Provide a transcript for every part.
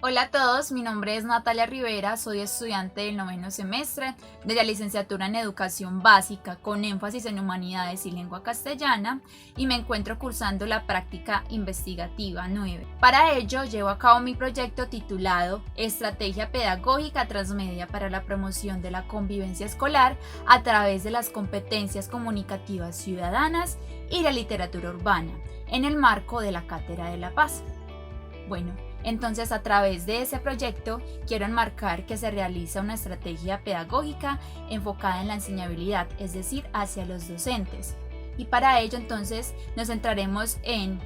Hola a todos, mi nombre es Natalia Rivera, soy estudiante del noveno semestre de la licenciatura en Educación Básica con énfasis en Humanidades y Lengua Castellana y me encuentro cursando la práctica investigativa 9. Para ello llevo a cabo mi proyecto titulado Estrategia Pedagógica Transmedia para la promoción de la convivencia escolar a través de las competencias comunicativas ciudadanas y la literatura urbana, en el marco de la Cátedra de la Paz. Entonces, a través de ese proyecto quiero enmarcar que se realiza una estrategia pedagógica enfocada en la enseñabilidad, es decir, hacia los docentes. Y para ello entonces nos centraremos en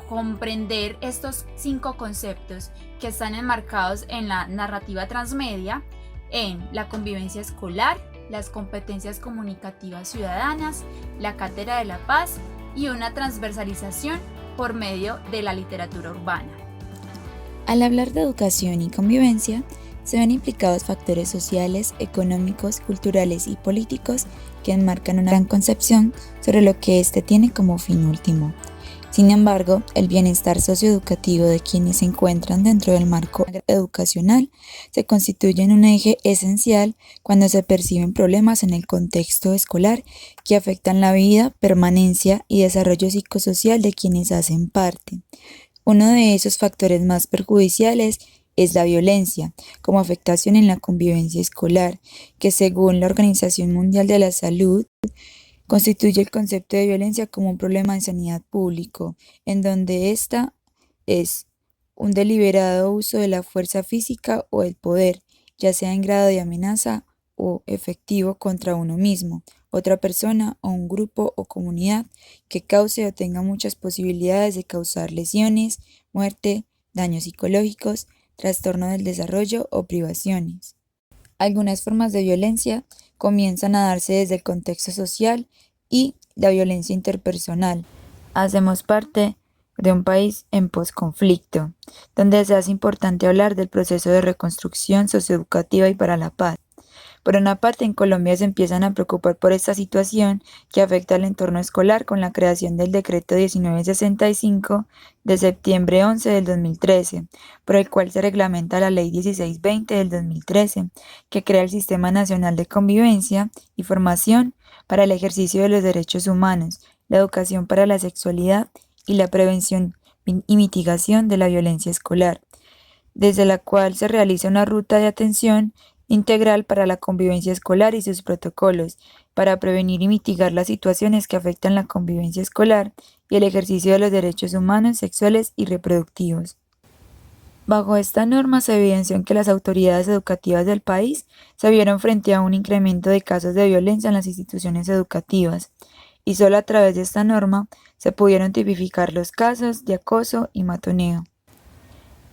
comprender estos 5 conceptos que están enmarcados en la narrativa transmedia, en la convivencia escolar, las competencias comunicativas ciudadanas, la Cátedra de la Paz y una transversalización por medio de la literatura urbana. Al hablar de educación y convivencia, se ven implicados factores sociales, económicos, culturales y políticos que enmarcan una gran concepción sobre lo que éste tiene como fin último. Sin embargo, el bienestar socioeducativo de quienes se encuentran dentro del marco educacional se constituye en un eje esencial cuando se perciben problemas en el contexto escolar que afectan la vida, permanencia y desarrollo psicosocial de quienes hacen parte. Uno de esos factores más perjudiciales es la violencia, como afectación en la convivencia escolar, que según la Organización Mundial de la Salud, constituye el concepto de violencia como un problema de sanidad público, en donde ésta es un deliberado uso de la fuerza física o el poder, ya sea en grado de amenaza o efectivo contra uno mismo, otra persona o un grupo o comunidad que cause o tenga muchas posibilidades de causar lesiones, muerte, daños psicológicos, trastorno del desarrollo o privaciones. Algunas formas de violencia comienzan a darse desde el contexto social y la violencia interpersonal. Hacemos parte de un país en posconflicto, donde se hace importante hablar del proceso de reconstrucción socioeducativa y para la paz. Por una parte, en Colombia se empiezan a preocupar por esta situación que afecta al entorno escolar con la creación del Decreto 1965 de septiembre 11 del 2013, por el cual se reglamenta la Ley 1620 del 2013, que crea el Sistema Nacional de Convivencia y Formación para el ejercicio de los derechos humanos, la educación para la sexualidad y la prevención y mitigación de la violencia escolar, desde la cual se realiza una ruta de atención integral para la convivencia escolar y sus protocolos, para prevenir y mitigar las situaciones que afectan la convivencia escolar y el ejercicio de los derechos humanos, sexuales y reproductivos. Bajo esta norma se evidenció que las autoridades educativas del país se vieron frente a un incremento de casos de violencia en las instituciones educativas, y solo a través de esta norma se pudieron tipificar los casos de acoso y matoneo.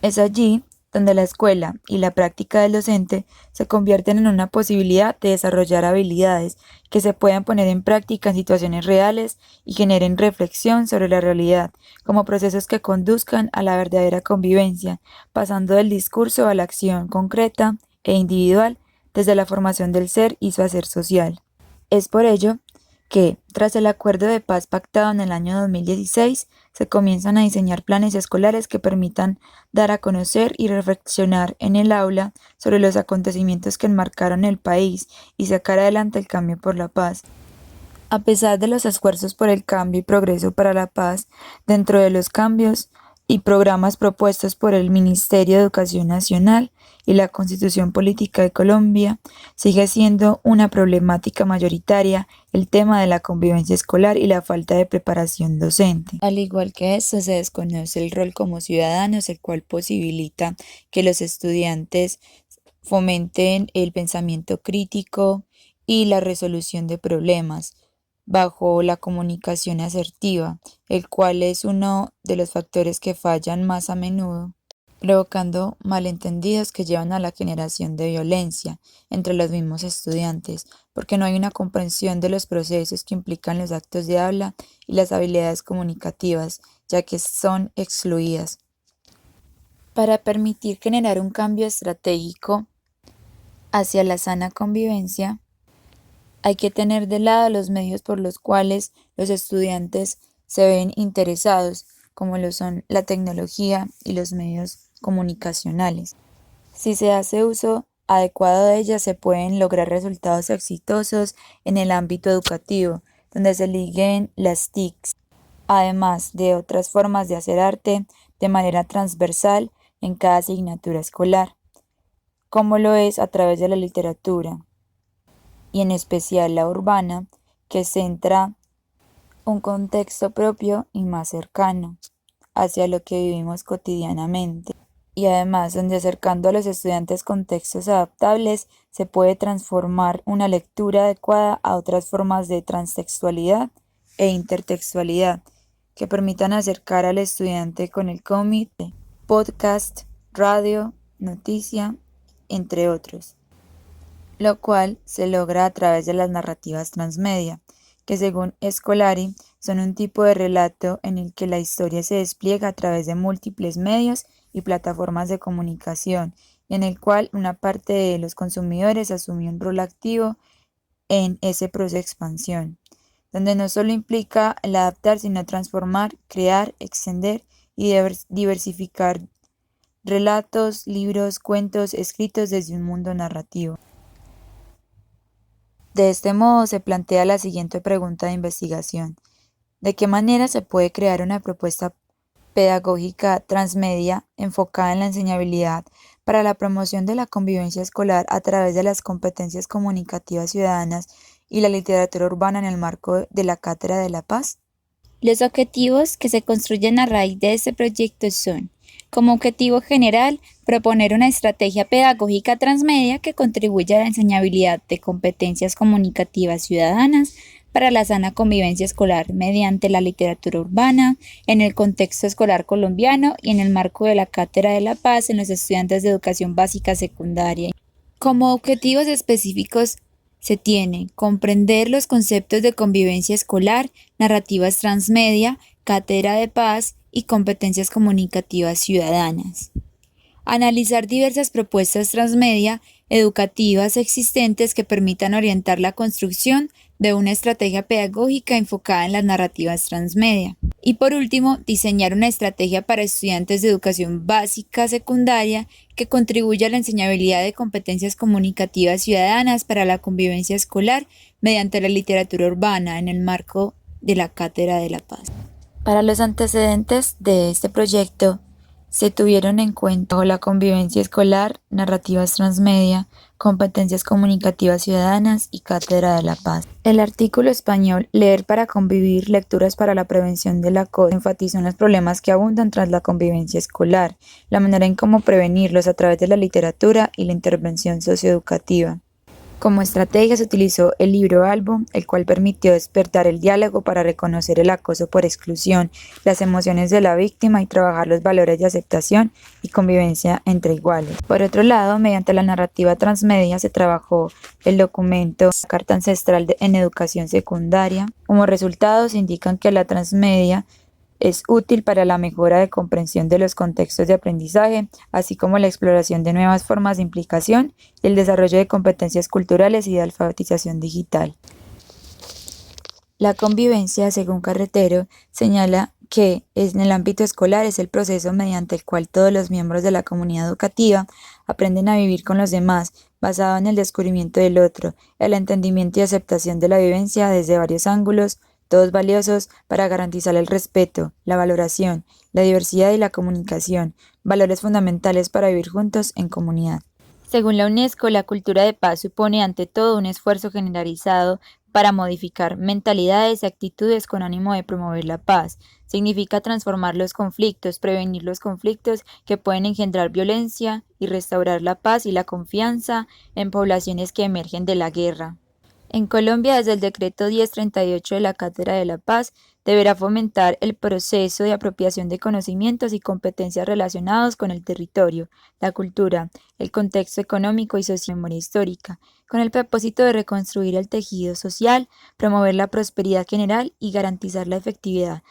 Es allí donde la escuela y la práctica del docente se convierten en una posibilidad de desarrollar habilidades que se puedan poner en práctica en situaciones reales y generen reflexión sobre la realidad, como procesos que conduzcan a la verdadera convivencia, pasando del discurso a la acción concreta e individual desde la formación del ser y su hacer social. Es por ello que, tras el acuerdo de paz pactado en el año 2016, se comienzan a diseñar planes escolares que permitan dar a conocer y reflexionar en el aula sobre los acontecimientos que enmarcaron el país y sacar adelante el cambio por la paz. A pesar de los esfuerzos por el cambio y progreso para la paz, dentro de los cambios y programas propuestos por el Ministerio de Educación Nacional y la Constitución Política de Colombia, sigue siendo una problemática mayoritaria el tema de la convivencia escolar y la falta de preparación docente. Al igual que esto, se desconoce el rol como ciudadanos, el cual posibilita que los estudiantes fomenten el pensamiento crítico y la resolución de problemas bajo la comunicación asertiva, el cual es uno de los factores que fallan más a menudo, provocando malentendidos que llevan a la generación de violencia entre los mismos estudiantes, porque no hay una comprensión de los procesos que implican los actos de habla y las habilidades comunicativas, ya que son excluidas. Para permitir generar un cambio estratégico hacia la sana convivencia, hay que tener de lado los medios por los cuales los estudiantes se ven interesados, como lo son la tecnología y los medios comunicacionales. Si se hace uso adecuado de ellas, se pueden lograr resultados exitosos en el ámbito educativo, donde se liguen las TICs, además de otras formas de hacer arte de manera transversal en cada asignatura escolar, como lo es a través de la literatura, y en especial la urbana, que centra un contexto propio y más cercano hacia lo que vivimos cotidianamente. Y además, donde acercando a los estudiantes contextos adaptables, se puede transformar una lectura adecuada a otras formas de transtextualidad e intertextualidad, que permitan acercar al estudiante con el cómic, podcast, radio, noticia, entre otros, lo cual se logra a través de las narrativas transmedia, que según Scolari son un tipo de relato en el que la historia se despliega a través de múltiples medios y plataformas de comunicación, y en el cual una parte de los consumidores asume un rol activo en ese proceso de expansión, donde no solo implica el adaptar, sino transformar, crear, extender y diversificar relatos, libros, cuentos escritos desde un mundo narrativo. De este modo se plantea la siguiente pregunta de investigación: ¿de qué manera se puede crear una propuesta pedagógica transmedia enfocada en la enseñabilidad para la promoción de la convivencia escolar a través de las competencias comunicativas ciudadanas y la literatura urbana en el marco de la Cátedra de la Paz? Los objetivos que se construyen a raíz de este proyecto son, como objetivo general, proponer una estrategia pedagógica transmedia que contribuya a la enseñabilidad de competencias comunicativas ciudadanas para la sana convivencia escolar mediante la literatura urbana, en el contexto escolar colombiano y en el marco de la Cátedra de la Paz en los estudiantes de educación básica secundaria. Como objetivos específicos se tiene comprender los conceptos de convivencia escolar, narrativas transmedia, Cátedra de Paz y competencias comunicativas ciudadanas. Analizar diversas propuestas transmedia educativas existentes que permitan orientar la construcción de una estrategia pedagógica enfocada en las narrativas transmedia. Y por último, diseñar una estrategia para estudiantes de educación básica secundaria que contribuya a la enseñabilidad de competencias comunicativas ciudadanas para la convivencia escolar mediante la literatura urbana en el marco de la Cátedra de la Paz. Para los antecedentes de este proyecto, se tuvieron en cuenta la convivencia escolar, narrativas transmedia, competencias comunicativas ciudadanas y Cátedra de la Paz. El artículo español Leer para convivir, lecturas para la prevención del acoso enfatiza en los problemas que abundan tras la convivencia escolar, la manera en cómo prevenirlos a través de la literatura y la intervención socioeducativa. Como estrategia se utilizó el libro álbum, el cual permitió despertar el diálogo para reconocer el acoso por exclusión, las emociones de la víctima y trabajar los valores de aceptación y convivencia entre iguales. Por otro lado, mediante la narrativa transmedia se trabajó el documento Carta Ancestral en Educación Secundaria. Como resultados indican que la transmedia es útil para la mejora de comprensión de los contextos de aprendizaje, así como la exploración de nuevas formas de implicación y el desarrollo de competencias culturales y de alfabetización digital. La convivencia, según Carretero, señala que en el ámbito escolar es el proceso mediante el cual todos los miembros de la comunidad educativa aprenden a vivir con los demás, basado en el descubrimiento del otro, el entendimiento y aceptación de la vivencia desde varios ángulos, todos valiosos para garantizar el respeto, la valoración, la diversidad y la comunicación, valores fundamentales para vivir juntos en comunidad. Según la UNESCO, la cultura de paz supone ante todo un esfuerzo generalizado para modificar mentalidades y actitudes con ánimo de promover la paz. Significa transformar los conflictos, prevenir los conflictos que pueden engendrar violencia y restaurar la paz y la confianza en poblaciones que emergen de la guerra. En Colombia, desde el decreto 1038 de la Cátedra de la Paz, deberá fomentar el proceso de apropiación de conocimientos y competencias relacionados con el territorio, la cultura, el contexto económico y social, memoria histórica, con el propósito de reconstruir el tejido social, promover la prosperidad general y garantizar la efectividad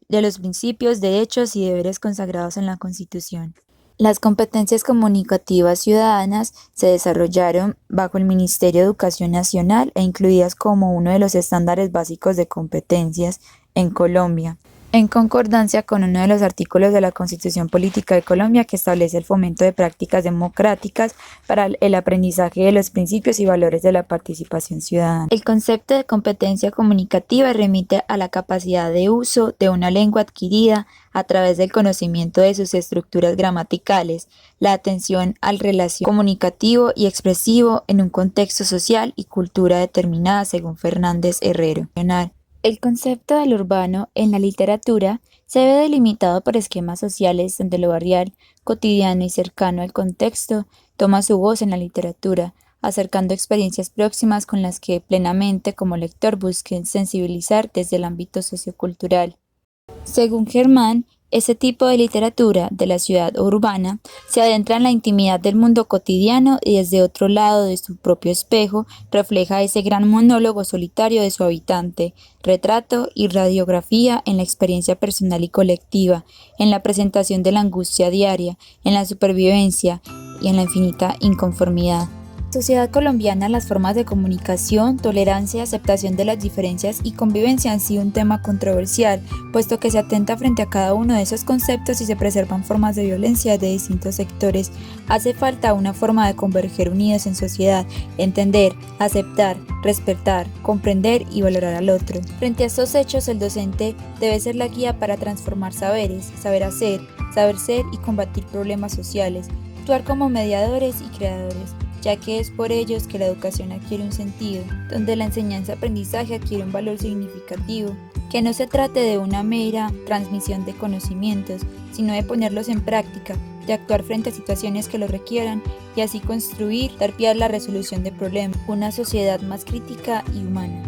de los principios, derechos y deberes consagrados en la Constitución. Las competencias comunicativas ciudadanas se desarrollaron bajo el Ministerio de Educación Nacional e incluidas como uno de los estándares básicos de competencias en Colombia. en concordancia con uno de los artículos de la Constitución Política de Colombia que establece el fomento de prácticas democráticas para el aprendizaje de los principios y valores de la participación ciudadana. El concepto de competencia comunicativa remite a la capacidad de uso de una lengua adquirida a través del conocimiento de sus estructuras gramaticales, la atención al relación comunicativo y expresivo en un contexto social y cultura determinada, según Fernández Herrero. El concepto del urbano en la literatura se ve delimitado por esquemas sociales donde lo barrial, cotidiano y cercano al contexto toma su voz en la literatura, acercando experiencias próximas con las que plenamente como lector busquen sensibilizar desde el ámbito sociocultural. Según Germán, ese tipo de literatura de la ciudad urbana se adentra en la intimidad del mundo cotidiano y desde otro lado de su propio espejo refleja ese gran monólogo solitario de su habitante, retrato y radiografía en la experiencia personal y colectiva, en la presentación de la angustia diaria, en la supervivencia y en la infinita inconformidad. En la sociedad colombiana, las formas de comunicación, tolerancia, aceptación de las diferencias y convivencia han sido un tema controversial, puesto que se atenta frente a cada uno de esos conceptos y se preservan formas de violencia de distintos sectores. Hace falta una forma de converger unidos en sociedad, entender, aceptar, respetar, comprender y valorar al otro. Frente a estos hechos, el docente debe ser la guía para transformar saberes, saber hacer, saber ser y combatir problemas sociales, actuar como mediadores y creadores, ya que es por ellos que la educación adquiere un sentido, donde la enseñanza-aprendizaje adquiere un valor significativo, que no se trate de una mera transmisión de conocimientos, sino de ponerlos en práctica, de actuar frente a situaciones que lo requieran y así construir, dar pie a la resolución de problemas, una sociedad más crítica y humana.